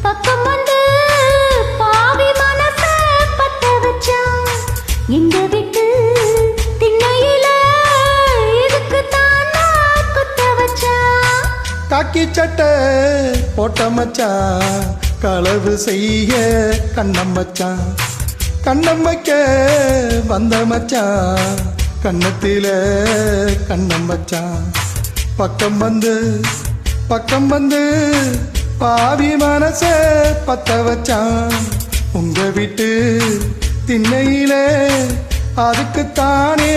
பக்கம் வந்து பாவி மனச பத்த வச்சான் எங்க விட்டு திண்ணையில இதுக்கு தானா குத்த வச்சான் காக்கி சட்டை போட்ட மச்சான் களவு செய்ய கண்ணம் மச்சான் கண்ணம் வைக்க வந்த மச்சான் கண்ணத்தில கண்ணம் வச்சான் பக்கம் வந்து பாவி மனச பத்த வச்சான் உங்க வீட்டு திண்ணையிலே அதுக்குத்தானே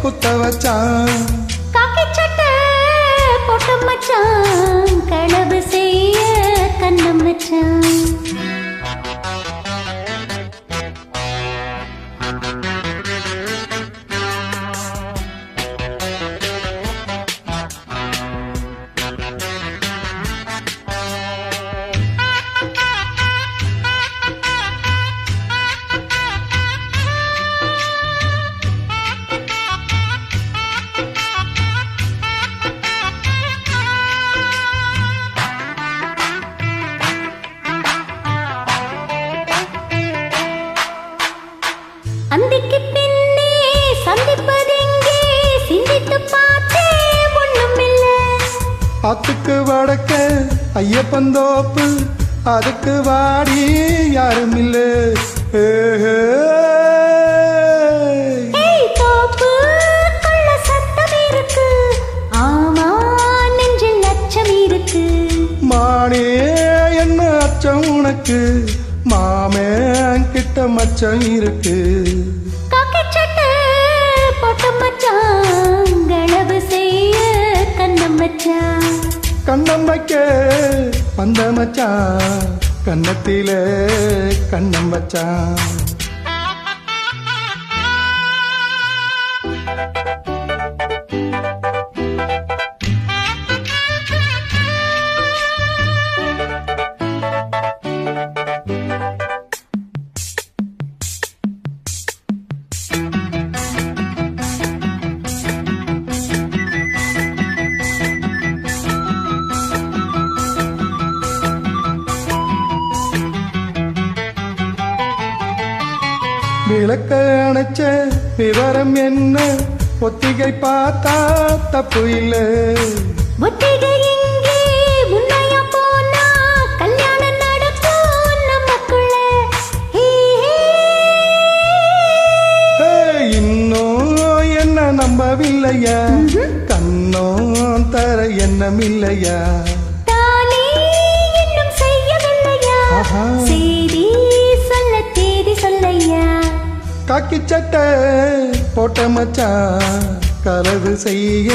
குத்த வச்சான் காக்கி சட்டை போட்ட மச்சான் களவு செய்ய கண்ணம் வச்சான் அந்திக்கு பின்னே சந்திப்பதெங்கே சிந்தித்து பார்த்தே ஒண்ணுமில்ல ஆத்துக்கு வடக்க ஐயப்பந்தோப்பு அதுக்கு வாடி யாரும் இல்ல தோப்பு கொள்ள சத்தம் இருக்கு ஆமா நெஞ்சில் அச்சம் இருக்கு மானே என்ன அச்சம் உனக்கு மாமே கிட்ட மச்சம் இருக்கு காக்கி சட்டை போட்ட மச்சான் களவு செய்ய கண்ணம் வச்சான் கண்ணம் வைக்க வந்த மச்சான் கண்ணத்தில கண்ணம் வச்சான் விளக்க அணைச்ச விவரம் என்ன ஒத்திகை பார்த்தா தப்பு இல்லை ஒத்திகை இங்கே முன்னையா போனா கல்யாணம் நடக்கும் நமக்குள்ள இன்னும் என்ன நம்பவில்லையா கண்ணோ தர எண்ணமில்லையா தானே இன்னும் செய்யவில்லையா செய்தி சொல்ல தேதி சொல்லையா காக்கி சட்டை போட்ட மச்சான் களவு செய்ய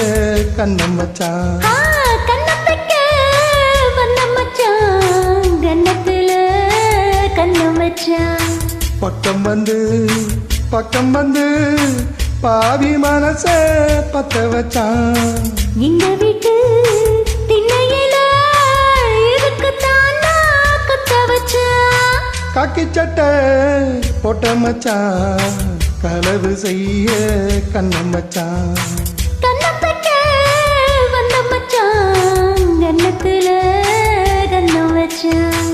கண்ணம் வச்சான் கண்ணம் வைக்க வந்த மச்சான் கண்ணத்துல கண்ணம் வச்சான் பக்கம் வந்து பாவி மனச பத்த வச்சான் எங்க வீட்டு திண்ணையில இதுக்கு தானா குத்த வச்சான் காக்கி சட்டை போட்ட மச்சான் களவு செய்ய கண்ணம் வச்சான் கண்ணம் வைக்க வந்த மச்சான் கண்ணத்துல கண்ணம் வச்சான்